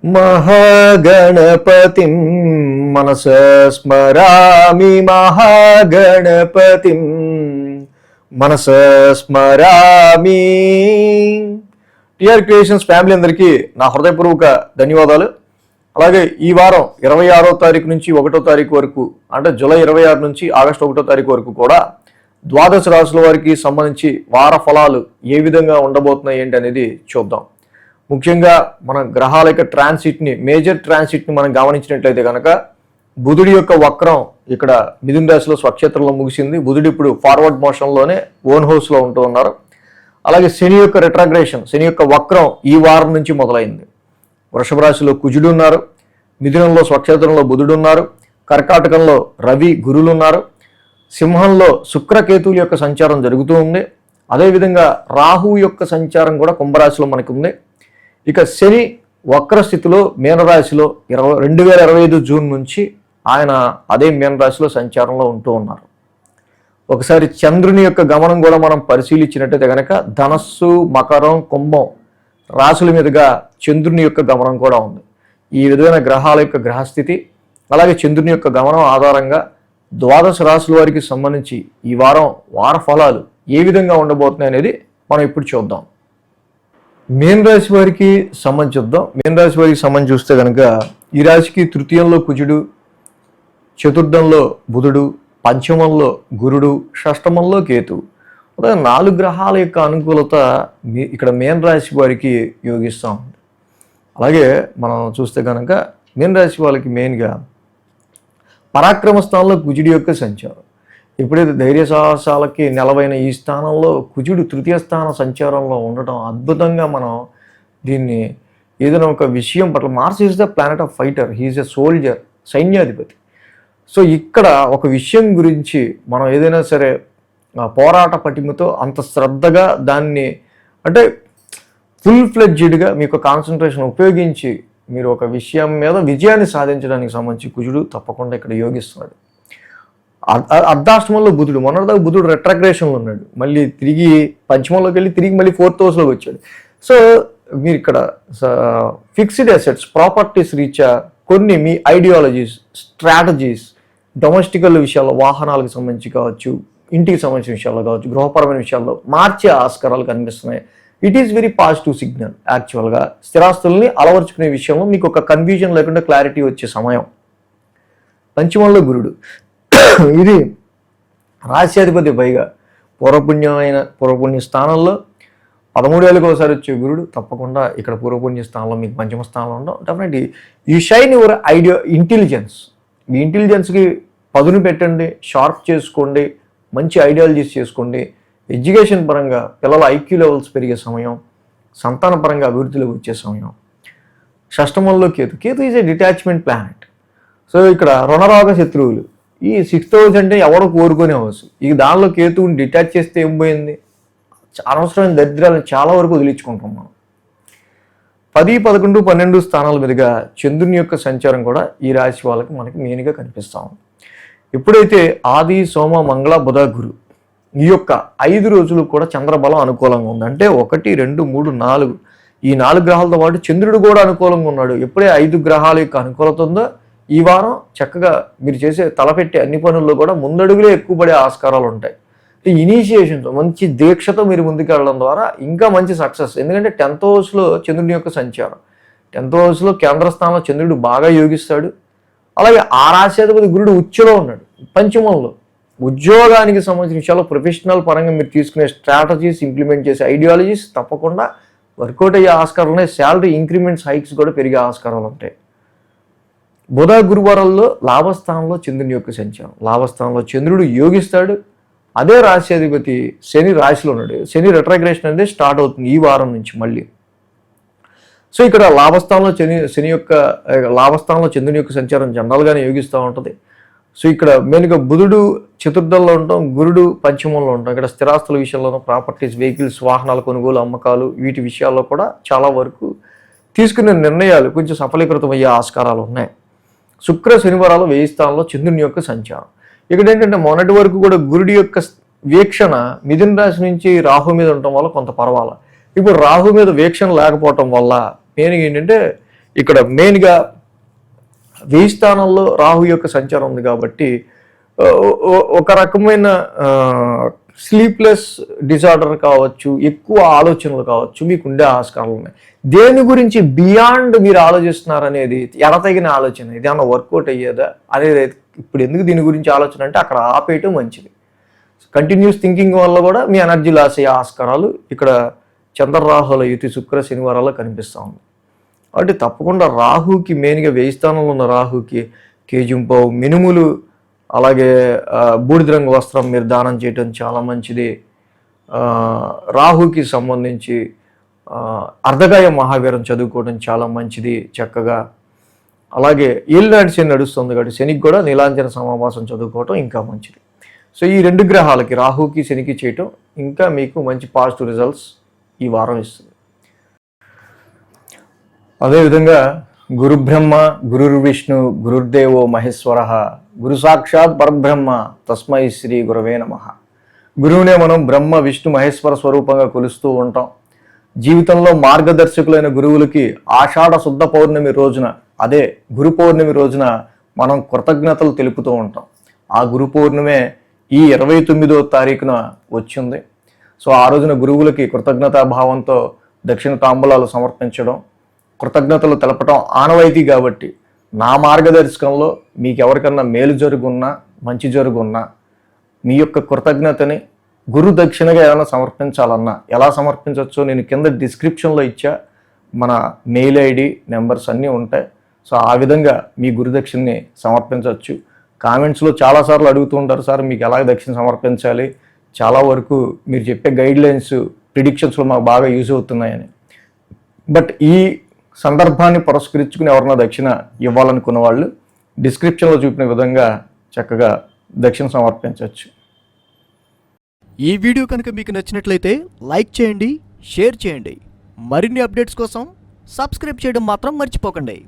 మహాగణపతిం మనసా స్మరామి మహాగణపతిం మనసా స్మరామి. TR creations family అందరికీ నా హృదయపూర్వక ధన్యవాదాలు. అలాగే ఈ వారం 26వ తారీఖు నుంచి 1వ తారీఖు వరకు, అంటే జూలై 26 నుంచి ఆగస్టు 1వ తారీఖు వరకు కూడా ద్వాదశ రాశుల వారికి సంబంధించి వార ఫలాలు ఏ విధంగా ఉండబోతున్నాయి ఏంటి అనేది చూద్దాం. ముఖ్యంగా మన గ్రహాల యొక్క ట్రాన్సిట్ని, మేజర్ ట్రాన్సిట్ని మనం గమనించినట్లయితే కనుక బుధుడి యొక్క వక్రం ఇక్కడ మిథున రాశిలో స్వక్షేత్రంలో ముగిసింది. బుధుడు ఇప్పుడు ఫార్వర్డ్ మోషన్లోనే ఓన్ హౌస్లో ఉంటూ ఉన్నారు. అలాగే శని యొక్క రెట్రాగ్రేషన్, శని యొక్క వక్రం ఈ వారం నుంచి మొదలైంది. వృషభ రాశిలో కుజుడు ఉన్నారు, మిథునంలో స్వక్షేత్రంలో బుధుడు ఉన్నారు, కర్కాటకంలో రవి గురువులు ఉన్నారు, సింహంలో శుక్రకేతువుల యొక్క సంచారం జరుగుతూ ఉంది. అదేవిధంగా రాహు యొక్క సంచారం కూడా కుంభరాశిలో మనకు ఉంది. ఇక శని వక్రస్థితిలో మీనరాశిలో 2025 జూన్ నుంచి ఆయన అదే మీనరాశిలో సంచారంలో ఉంటూ ఉన్నారు. ఒకసారి చంద్రుని యొక్క గమనం కూడా మనం పరిశీలించినట్టయితే కనుక ధనస్సు, మకరం, కుంభం రాశుల మీదుగా చంద్రుని యొక్క గమనం కూడా ఉంది. ఈ విధమైన గ్రహాల యొక్క గ్రహస్థితి అలాగే చంద్రుని యొక్క గమనం ఆధారంగా ద్వాదశ రాశుల వారికి సంబంధించి ఈ వారం వార ఫలాలు ఏ విధంగా ఉండబోతున్నాయి అనేది మనం ఇప్పుడు చూద్దాం. మీన రాశి వారికి సంబంధించి చూద్దాం. మీన రాశి వారికి సంబంధించి చూస్తే కనుక ఈ రాశికి తృతీయంలో కుజుడు, చతుర్థంలో బుధుడు, పంచమంలో గురుడు, షష్టమంలో కేతువు. 4 గ్రహాల యొక్క అనుకూలత ఇక్కడ మీన రాశి వారికి యోగిస్తూ ఉంది. అలాగే మనం చూస్తే కనుక మీన రాశి వాళ్ళకి మెయిన్గా పరాక్రమ స్థానంలో కుజుడి యొక్క సంచారం. ఎప్పుడైతే ధైర్య సాహసాలకి నెలవైన ఈ స్థానంలో కుజుడు తృతీయ స్థాన సంచారంలో ఉండటం అద్భుతంగా మనం దీన్ని ఏదైనా ఒక విషయం పట్ల, Mars is the planet of fighter, he's a soldier, సైన్యాధిపతి. సో ఇక్కడ ఒక విషయం గురించి మనం ఏదైనా సరే పోరాట పటిమతో అంత శ్రద్ధగా దాన్ని, అంటే ఫుల్ ఫ్లెడ్జ్డ్గా మీకు కాన్సన్ట్రేషన్ ఉపయోగించి మీరు ఒక విషయం మీద విజయాన్ని సాధించడానికి సంబంధించి కుజుడు తప్పకుండా ఇక్కడ యోగిస్తున్నాడు. అర్ధాష్టమంలో బుధుడు, మొన్నటిదాకా బుధుడు రెట్రాగ్రేషన్లో ఉన్నాడు, మళ్ళీ తిరిగి పంచమంలోకి వెళ్ళి తిరిగి మళ్ళీ 4th హౌస్లోకి వచ్చాడు. సో మీరు ఇక్కడ ఫిక్స్డ్ అసెట్స్, ప్రాపర్టీస్ రీత్యా కొన్ని మీ ఐడియాలజీస్, స్ట్రాటజీస్, డొమెస్టికల్ విషయాల్లో, వాహనాలకు సంబంధించి కావచ్చు, ఇంటికి సంబంధించిన విషయాల్లో కావచ్చు, గృహపరమైన విషయాల్లో మార్చే ఆస్కారాలు కనిపిస్తున్నాయి. It is very positive signal. యాక్చువల్గా స్థిరాస్తుల్ని అలవర్చుకునే విషయంలో మీకు ఒక కన్ఫ్యూజన్ లేకుండా క్లారిటీ వచ్చే సమయం. పంచమంలో గురుడు, ఇది రాశ్యాధిపతి, పైగా పూర్వపుణ్య స్థానంలో 13 ఏళ్ళకి ఒకసారి వచ్చే గురుడు తప్పకుండా ఇక్కడ పూర్వపుణ్య స్థానంలో మీకు పంచమ స్థానంలో ఉండడం definitely you shine your intelligence. మీ ఇంటెలిజెన్స్కి పదును పెట్టండి, షార్ప్ చేసుకోండి, మంచి ఐడియాలజీస్ చేసుకోండి. ఎడ్యుకేషన్ పరంగా పిల్లల ఐక్యూ లెవెల్స్ పెరిగే సమయం, సంతాన పరంగా అభివృద్ధిలోకి వచ్చే సమయం. షష్టమంలో Ketu is a detachment planet. So ఇక్కడ రుణరోగ శత్రువులు, ఈ 6th హౌస్ అంటే ఎవరు కోరుకునే హౌస్, ఇక దానిలో కేతువుని డిటాచ్ చేస్తే ఏం పోయింది, అనవసరమైన దరిద్రాలను చాలా వరకు వదిలించుకుంటాం మనం. 10, 11, 12 స్థానాల మీదుగా చంద్రుని యొక్క సంచారం కూడా ఈ రాశి వాళ్ళకి మనకి మెయిన్గా కనిపిస్తాం. ఎప్పుడైతే ఆది, సోమ, మంగళ, బుధ, గురు ఈ యొక్క 5 రోజులు కూడా చంద్రబలం అనుకూలంగా ఉంది. అంటే 1, 2, 3, 4 ఈ 4 గ్రహాలతో పాటు చంద్రుడు కూడా అనుకూలంగా ఉన్నాడు. ఎప్పుడే 5 గ్రహాల యొక్క అనుకూలత ఉందో ఈ వారం చక్కగా మీరు చేసే తలపెట్టే అన్ని పనుల్లో కూడా ముందడుగులే ఎక్కువ పడే ఆస్కారాలు ఉంటాయి. ఇనీషియేషన్స్ మంచి దీక్షతో మీరు ముందుకెళ్ళడం ద్వారా ఇంకా మంచి సక్సెస్. ఎందుకంటే 10th హౌస్లో చంద్రుని యొక్క సంచారం, 10th హౌస్లో కేంద్ర స్థానంలో చంద్రుడు బాగా యోగిస్తాడు. అలాగే ఆ రాశ్యాధిపతి గురుడు ఉచ్చులో ఉన్నాడు. పంచమంలో ఉద్యోగానికి సంబంధించిన విషయాల్లో ప్రొఫెషనల్ పరంగా మీరు తీసుకునే స్ట్రాటజీస్, ఇంప్లిమెంట్ చేసే ఐడియాలజీస్ తప్పకుండా వర్కౌట్ అయ్యే ఆస్కారాలు ఉన్నాయి. శాలరీ ఇంక్రిమెంట్స్, హైక్స్ కూడా పెరిగే ఆస్కారాలు ఉంటాయి. బుధ, గురువారాల్లో లాభస్థానంలో చంద్రుని యొక్క సంచారం, లాభస్థానంలో చంద్రుడు యోగిస్తాడు. అదే రాశ్యాధిపతి శని రాశిలో ఉన్నాడు. శని రెట్రాగ్రేషన్ అనేది స్టార్ట్ అవుతుంది ఈ వారం నుంచి మళ్ళీ. సో ఇక్కడ లాభస్థానంలో చంద్రుని యొక్క సంచారం జనరల్గానే యోగిస్తూ ఉంటుంది. సో ఇక్కడ మెయిన్గా బుధుడు చతుర్థంలో ఉంటాం, గురుడు పంచమంలో ఉంటాం. ఇక్కడ స్థిరాస్తుల విషయంలోనూ, ప్రాపర్టీస్, వెహికల్స్, వాహనాల కొనుగోలు, అమ్మకాలు వీటి విషయాల్లో కూడా చాలా వరకు తీసుకునే నిర్ణయాలు కొంచెం సఫలీకృతం అయ్యే ఆస్కారాలు ఉన్నాయి. శుక్ర, శనివారాలు 1000 స్థానంలో చంద్రుని యొక్క సంచారం. ఇక్కడ ఏంటంటే మొన్నటి వరకు కూడా గురుడి యొక్క వీక్షణ మిథున రాశి నుంచి రాహు మీద ఉండటం వల్ల కొంత పర్వాలా. ఇప్పుడు రాహు మీద వీక్షణ లేకపోవటం వల్ల మెయిన్గా ఏంటంటే ఇక్కడ మెయిన్గా 1000 స్థానంలో రాహు యొక్క సంచారం ఉంది కాబట్టి ఒక రకమైన స్లీప్లెస్ డిజార్డర్ కావచ్చు, ఎక్కువ ఆలోచనలు కావచ్చు, మీకు ఉండే ఆస్కారాలు ఉన్నాయి. దేని గురించి బియాండ్ మీరు ఆలోచిస్తున్నారనేది ఎడతగిన ఆలోచన, ఇది ఏమన్నా వర్కౌట్ అయ్యేదా అనేది. ఇప్పుడు ఎందుకు దీని గురించి ఆలోచన అంటే అక్కడ ఆపేయటం మంచిది. కంటిన్యూస్ థింకింగ్ వల్ల కూడా మీ ఎనర్జీ లాస్ అయ్యే ఆస్కారాలు ఇక్కడ చంద్రరాహుల యుతి శుక్ర శనివారాల్లో కనిపిస్తూ ఉంది. కాబట్టి తప్పకుండా రాహుకి మెయిన్గా 1000 స్థానంలో ఉన్న రాహుకి కేజింపావు మినుములు అలాగే బూడిద రంగు వస్త్రం మీరు దానం చేయటం చాలా మంచిది. రాహుకి సంబంధించి అర్ధగాయ మహావీరం చదువుకోవడం చాలా మంచిది చక్కగా. అలాగే ఏలినాటి శని నడుస్తుంది కాబట్టి శనికి కూడా నీలాంజన సమావాసం చదువుకోవటం ఇంకా మంచిది. సో ఈ 2 గ్రహాలకి రాహుకి శనికి చేయటం ఇంకా మీకు మంచి పాజిటివ్ రిజల్ట్స్ ఈ వారం ఇస్తుంది. అదేవిధంగా గురు బ్రహ్మ గురుర్ విష్ణు గురుర్దేవో మహేశ్వర గురు సాక్షాత్ పరబ్రహ్మ తస్మై శ్రీ గురవే నమః. గురువునే మనం బ్రహ్మ విష్ణు మహేశ్వర స్వరూపంగా కొలుస్తూ ఉంటాం. జీవితంలో మార్గదర్శకులైన గురువులకి ఆషాఢ శుద్ధ పౌర్ణమి రోజున, అదే గురు పౌర్ణమి రోజున మనం కృతజ్ఞతలు తెలుపుతూ ఉంటాం. ఆ గురు పౌర్ణమే ఈ 29వ తారీఖున వచ్చింది. సో ఆ రోజున గురువులకి కృతజ్ఞతాభావంతో దక్షిణ తాంబూలాలు సమర్పించడం, కృతజ్ఞతలు తెలపడం ఆనవాయితీ. కాబట్టి నా మార్గదర్శకంలో మీకు ఎవరికన్నా మేలు జరుగున్నా మంచి జరుగున్నా మీ యొక్క కృతజ్ఞతని గురు దక్షిణగా ఏమైనా సమర్పించాలన్నా ఎలా సమర్పించవచ్చో నేను కింద డిస్క్రిప్షన్లో ఇచ్చా. మన మెయిల్ ఐడి నెంబర్స్ అన్నీ ఉంటాయి. సో ఆ విధంగా మీ గురు దక్షిణని సమర్పించవచ్చు. కామెంట్స్లో చాలాసార్లు అడుగుతూ ఉంటారు, సార్ మీకు ఎలా దక్షిణ సమర్పించాలి, చాలా వరకు మీరు చెప్పే గైడ్లైన్స్ ప్రిడిక్షన్స్లో మాకు బాగా యూజ్ అవుతున్నాయని. బట్ ఈ సందర్భాన్ని పురస్కరించుకుని ఎవరన్నా దక్షిణ ఇవ్వాలనుకున్న వాళ్ళు డిస్క్రిప్షన్లో చూపిన విధంగా చక్కగా దక్షిణ సమర్పించవచ్చు. ఈ వీడియో కనుక మీకు నచ్చినట్లయితే లైక్ చేయండి, షేర్ చేయండి. మరిన్ని అప్డేట్స్ కోసం సబ్స్క్రైబ్ చేయడం మాత్రం మర్చిపోకండి.